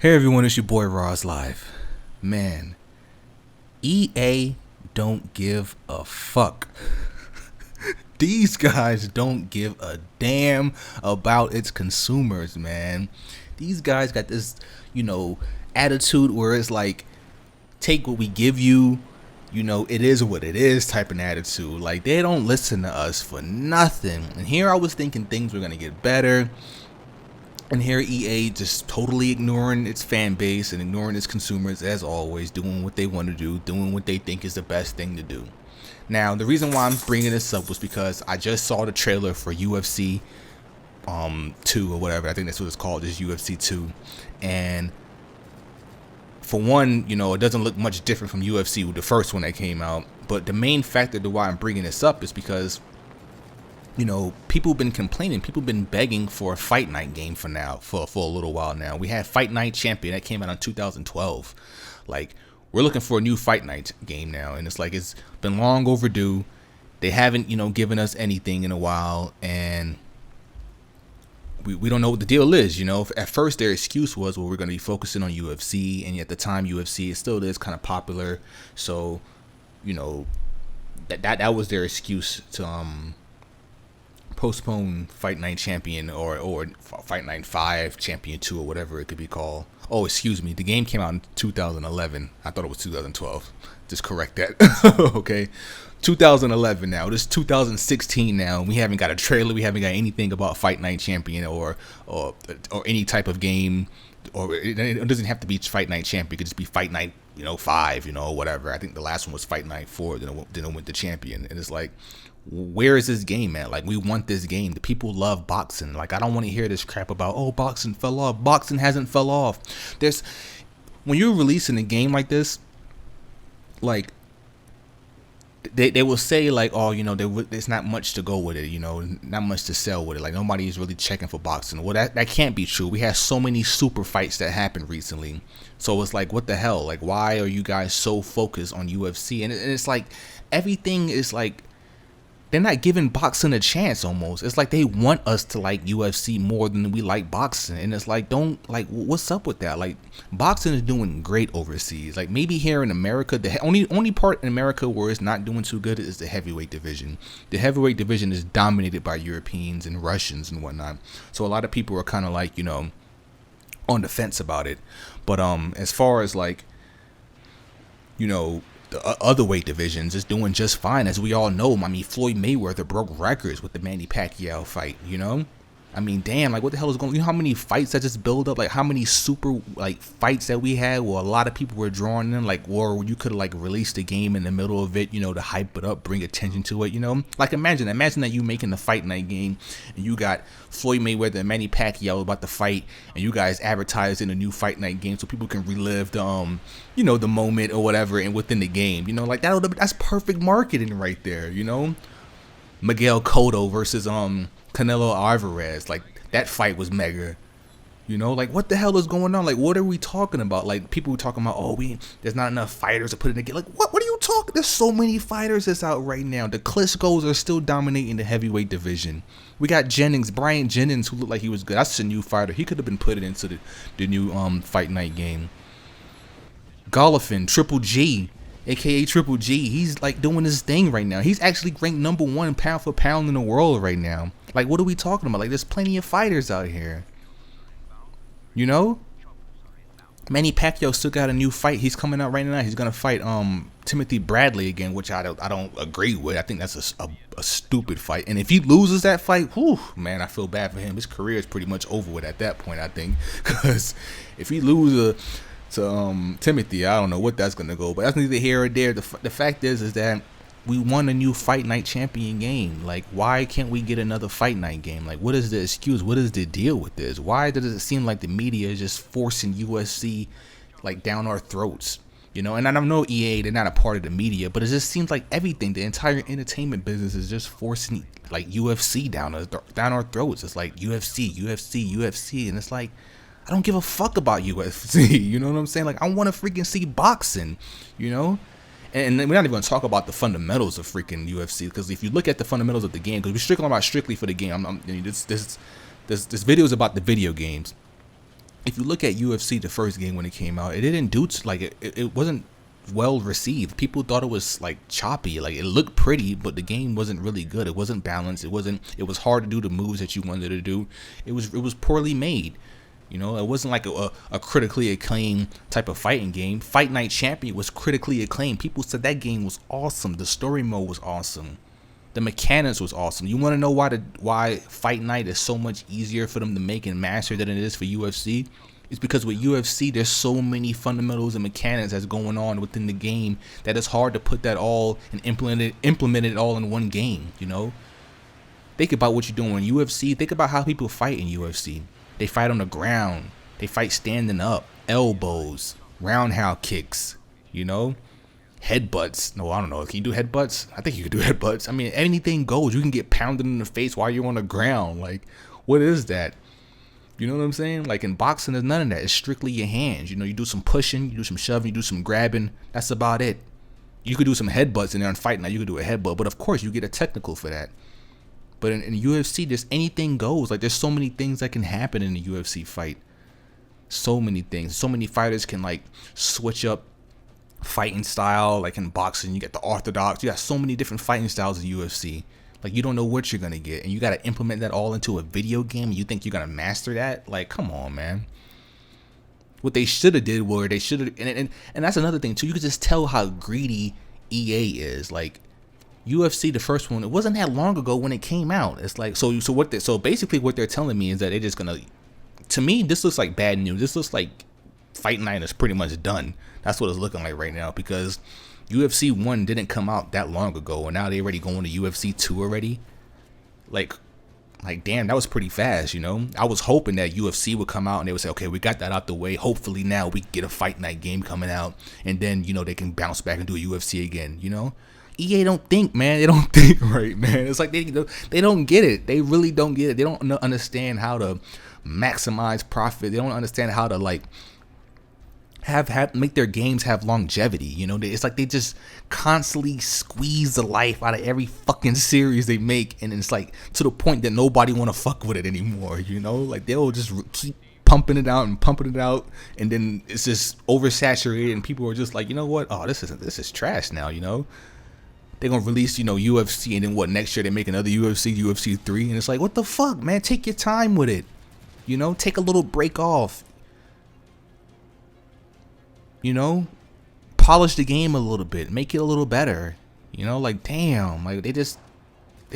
Hey everyone, it's your boy Raislive. Man, EA don't give a fuck. These guys don't give a damn about its consumers, man. These guys got this, attitude where it's like, take what we give you, it is what it is type of attitude. Like, they don't listen to us for nothing. And here I was thinking things were gonna get better. And here EA just totally ignoring its fan base and ignoring its consumers as always, doing what they want to do, doing what they think is the best thing to do. Now, the reason why I'm bringing this up was because I just saw the trailer for UFC 2 or whatever. I think that's what it's called, is UFC 2. And for one, it doesn't look much different from UFC, the first one that came out. But the main factor to why I'm bringing this up is because people have been complaining. People have been begging for a Fight Night game for a little while now. We had Fight Night Champion that came out in 2012. Like, we're looking for a new Fight Night game now, and it's like it's been long overdue. They haven't, given us anything in a while, and we don't know what the deal is. At first their excuse was, well, we're going to be focusing on UFC, and at the time UFC is still is kind of popular, so that was their excuse to postpone Fight Night Champion or Fight Night 5 Champion 2 or whatever it could be called. Oh, excuse me. The game came out in 2011. I thought it was 2012. Just correct that. Okay. 2011 now. This is 2016 now. We haven't got a trailer. We haven't got anything about Fight Night Champion or any type of game. Or it doesn't have to be Fight Night Champion. It could just be Fight Night, 5, whatever. I think the last one was Fight Night 4. Then it went to Champion. And it's like, where is this game at? Like, we want this game. The people love boxing. Like, I don't want to hear this crap about, oh, boxing fell off. Boxing hasn't fell off. When you're releasing a game like this, like, they will say, like, oh, there's not much to go with it, not much to sell with it. Like, nobody is really checking for boxing. Well, that can't be true. We had so many super fights that happened recently. So it's like, what the hell? Like, why are you guys so focused on UFC? And it's like, everything is like, they're not giving boxing a chance almost. It's like they want us to like UFC more than we like boxing. And it's like, what's up with that? Like, boxing is doing great overseas. Like, maybe here in America, the only part in America where it's not doing too good is the heavyweight division. The heavyweight division is dominated by Europeans and Russians and whatnot. So a lot of people are kind of like, on the fence about it. But as far as like, the other weight divisions is doing just fine, as we all know. I mean, Floyd Mayweather broke records with the Manny Pacquiao fight. I mean, damn, like, what the hell is going on? You know how many fights that just build up? Like, how many super, like, fights that we had where a lot of people were drawn in? Like, or you could have, like, released the game in the middle of it, to hype it up, bring attention to it, Like, imagine that you making the Fight Night game, and you got Floyd Mayweather and Manny Pacquiao about to fight, and you guys advertise in a new Fight Night game so people can relive the, the moment or whatever and within the game. Like, that's perfect marketing right there, Miguel Cotto versus, Canelo Alvarez, like, that fight was mega. Like, what the hell is going on? Like, what are we talking about? Like, people were talking about, there's not enough fighters to put it together. Like, what are you talking? There's so many fighters that's out right now. The Klitschko's are still dominating the heavyweight division. We got Brian Jennings, who looked like he was good. That's a new fighter. He could have been put into the new Fight Night game. Golovkin, Triple G, aka Triple G, he's like doing his thing right now. He's actually ranked #1 pound for pound in the world right now. Like, what are we talking about? Like, there's plenty of fighters out here. Manny Pacquiao still got a new fight. He's coming out right now. He's gonna fight Timothy Bradley again, which I don't agree with. I think that's a stupid fight. And if he loses that fight, whew, man, I feel bad for him. His career is pretty much over with at that point, I think. Because if he loses to Timothy, I don't know what that's gonna go. But that's neither here or there. The fact is that we won a new Fight Night Champion game. Like, why can't we get another Fight Night game? Like, what is the excuse? What is the deal with this? Why does it seem like the media is just forcing UFC, like, down our throats? And I don't know EA, they're not a part of the media, but it just seems like everything, the entire entertainment business is just forcing, like, UFC down our throats. It's like, UFC, and it's like, I don't give a fuck about UFC, you know what I'm saying? Like, I want to freaking see boxing, And we're not even going to talk about the fundamentals of freaking UFC, because if you look at the fundamentals of the game, because we're strictly for the game, this video is about the video games. if you look at UFC, the first game when it came out, it didn't do like it wasn't well received. People thought it was like choppy. Like, it looked pretty, but the game wasn't really good. It wasn't balanced. It was hard to do the moves that you wanted to do. It was poorly made. You know, it wasn't like a critically acclaimed type of fighting game. Fight Night Champion was critically acclaimed. People said that game was awesome. The story mode was awesome. The mechanics was awesome. You want to know why Fight Night is so much easier for them to make and master than it is for UFC? It's because with UFC, there's so many fundamentals and mechanics that's going on within the game that it's hard to put that all and implement it all in one game, you know? Think about what you're doing in UFC. Think about how people fight in UFC. They fight on the ground. They fight standing up, elbows, roundhouse kicks, you know? Headbutts. No, I don't know. Can you do headbutts? I think you can do headbutts. I mean, anything goes. You can get pounded in the face while you're on the ground. Like, what is that? You know what I'm saying? Like, in boxing, there's none of that. It's strictly your hands. You know, you do some pushing, you do some shoving, you do some grabbing. That's about it. You could do some headbutts in there and fight. Now you could do a headbutt, but of course you get a technical for that. But in UFC, there's anything goes. Like, there's so many things that can happen in a UFC fight. So many things. So many fighters can like switch up fighting style. Like in boxing, you get the orthodox. You got so many different fighting styles in UFC. Like, you don't know what you're gonna get, and you gotta implement that all into a video game. And you think you're gonna master that? Like, come on, man. What they should have did were they should have, and that's another thing too. You could just tell how greedy EA is. Like, UFC, the first one, it wasn't that long ago when it came out. It's like, so basically what they're telling me is that they're just gonna. To me, this looks like bad news. This looks like Fight Night is pretty much done. That's what it's looking like right now, because UFC 1 didn't come out that long ago, and now they already going to UFC 2 already. Like damn, that was pretty fast, you know? I was hoping that UFC would come out and they would say, okay, we got that out the way. Hopefully now we get a Fight Night game coming out, and then, you know, they can bounce back and do a UFC again, you know? EA don't think, man. They don't think right, man. It's like they don't get it. They really don't get it. They don't understand how to maximize profit. They don't understand how to, like, make their games have longevity. You know, it's like they just constantly squeeze the life out of every fucking series they make, and it's like to the point that nobody want to fuck with it anymore. You know, like they'll just keep pumping it out, and then it's just oversaturated, and people are just like, you know what? Oh, this is trash now. You know, they're gonna release, you know, UFC, and then what? Next year they make another UFC 3, and it's like, what the fuck, man? Take your time with it. You know, take a little break off. You know, polish the game a little bit, make it a little better. You know, like, damn, like they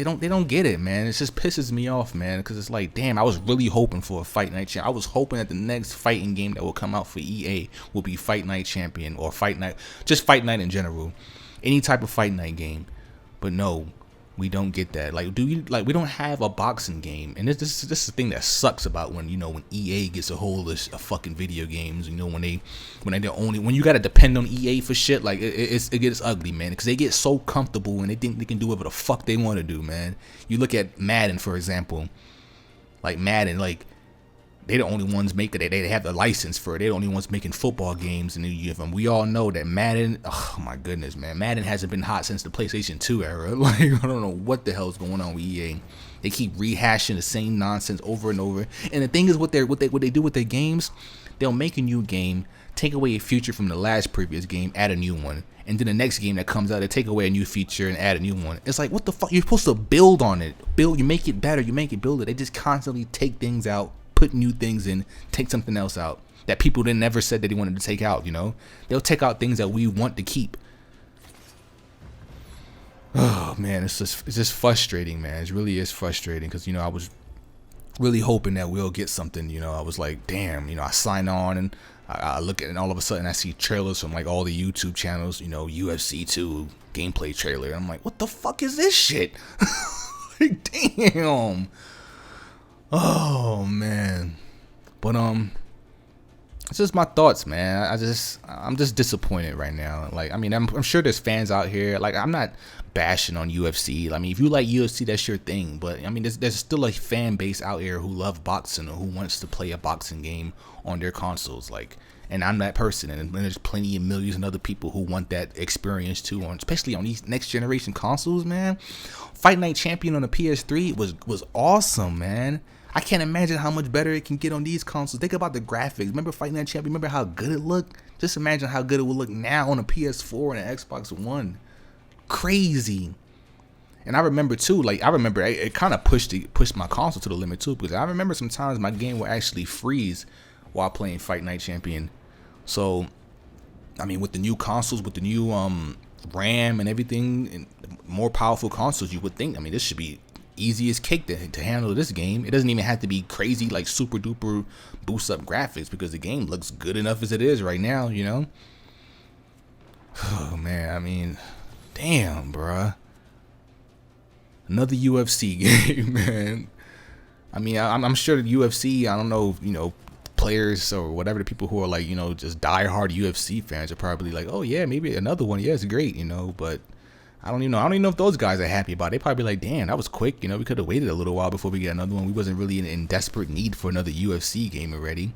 don't get it, man. It just pisses me off, man, because it's like, damn, I was really hoping for a Fight Night Champion. I was hoping that the next fighting game that will come out for EA will be Fight Night Champion, or Fight Night, just Fight Night in general, any type of Fight Night game. But no, we don't get that. Like, we don't have a boxing game, and this is the thing that sucks about when, you know, when EA gets a hold of fucking video games. You know, when you gotta depend on EA for shit, like it gets ugly, man, because they get so comfortable and they think they can do whatever the fuck they want to do, man. You look at Madden, for example. Like Madden, like, they the only ones making it. They have the license for it. They're the only ones making football games, and we all know that Madden. Oh my goodness, man! Madden hasn't been hot since the PlayStation 2 era. Like, I don't know what the hell is going on with EA. They keep rehashing the same nonsense over and over. And the thing is, what they do with their games, they'll make a new game, take away a feature from the last previous game, add a new one, and then the next game that comes out, they take away a new feature and add a new one. It's like, what the fuck? You're supposed to build on it. You make it better. You make it, build it. They just constantly take things out, put new things in, take something else out that people didn't never said that they wanted to take out. You know, they'll take out things that we want to keep. Oh man, it's just frustrating, man. It really is frustrating, because, you know, I was really hoping that we'll get something. You know, I was like, damn, you know, I sign on and I look at it, and all of a sudden I see trailers from like all the YouTube channels, you know, UFC 2 gameplay trailer, and I'm like, what the fuck is this shit? Like, damn. Oh man. But it's just my thoughts, man. I'm just disappointed right now. Like, I mean, I'm sure there's fans out here. Like, I'm not bashing on UFC. I mean, if you like UFC, that's your thing. But I mean, there's still a fan base out here who love boxing or who wants to play a boxing game on their consoles. Like, and I'm that person, and there's plenty of millions of other people who want that experience too, especially on these next generation consoles, man. Fight Night Champion on the PS3 was awesome, man. I can't imagine how much better it can get on these consoles. Think about the graphics. Remember Fight Night Champion? Remember how good it looked? Just imagine how good it would look now on a PS4 and an Xbox One. Crazy. And I remember too, like it kind of pushed my console to the limit too, because I remember sometimes my game would actually freeze while playing Fight Night Champion. So, I mean, with the new consoles, with the new RAM and everything, and more powerful consoles, you would think, I mean, this should be easy as cake to handle this game. It doesn't even have to be crazy, like super duper boost up graphics, because the game looks good enough as it is right now, you know? Oh, man, I mean, damn, bruh. Another UFC game, man. I mean, I'm sure the UFC, I don't know, you know, players or whatever, the people who are like, you know, just diehard UFC fans are probably like, oh yeah, maybe another one. Yeah, it's great, you know, but I don't even know if those guys are happy about it. They probably like, damn, that was quick. You know, we could have waited a little while before we get another one. We wasn't really in desperate need for another UFC game already.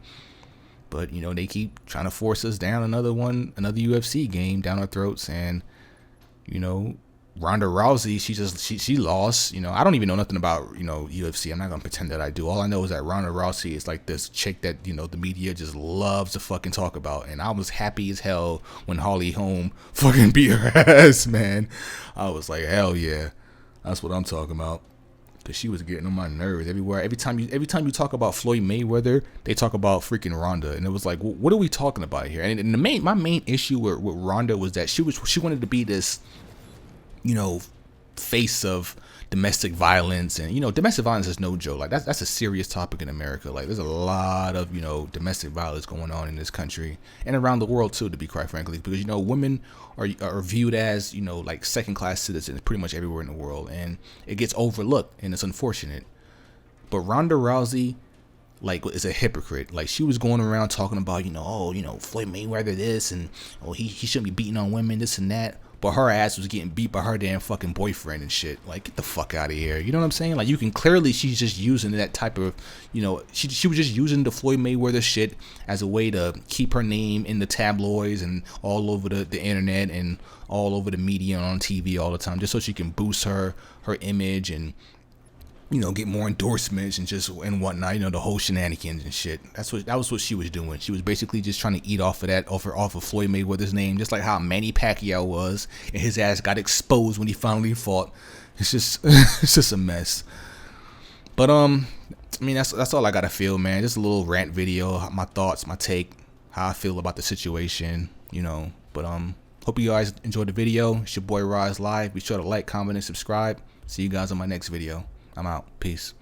But, you know, they keep trying to force us down another UFC game down our throats. And, you know, Ronda Rousey, she lost. You know, I don't even know nothing about, you know, UFC. I'm not gonna pretend that I do. All I know is that Ronda Rousey is like this chick that, you know, the media just loves to fucking talk about. And I was happy as hell when Holly Holm fucking beat her ass, man. I was like, hell yeah, that's what I'm talking about. Cause she was getting on my nerves everywhere. Every time you talk about Floyd Mayweather, they talk about freaking Ronda, and it was like, what are we talking about here? And my main issue with Ronda was that she wanted to be this, you know, face of domestic violence. And, you know, domestic violence is no joke. Like, that's a serious topic in America. Like, there's a lot of, you know, domestic violence going on in this country and around the world too, to be quite frankly, because, you know, women are viewed as, you know, like second class citizens pretty much everywhere in the world, and it gets overlooked, and it's unfortunate. But Ronda Rousey, like, is a hypocrite. Like, she was going around talking about, you know, oh, you know, Floyd Mayweather this, and oh, he shouldn't be beating on women, this and that. But her ass was getting beat by her damn fucking boyfriend and shit. Like, get the fuck out of here. You know what I'm saying? Like, you can clearly, she's just using that type of, you know, she was just using the Floyd Mayweather shit as a way to keep her name in the tabloids and all over the internet and all over the media and on TV all the time, just so she can boost her image and, you know, get more endorsements and whatnot, you know, the whole shenanigans and shit. That was what she was doing. She was basically just trying to eat off of Floyd Mayweather's name, just like how Manny Pacquiao was, and his ass got exposed when he finally fought. It's just a mess. But I mean, that's all I gotta feel, man. Just a little rant video, my thoughts, my take, how I feel about the situation, you know. But hope you guys enjoyed the video. It's your boy Raislive. Be sure to like, comment, and subscribe. See you guys on my next video. I'm out. Peace.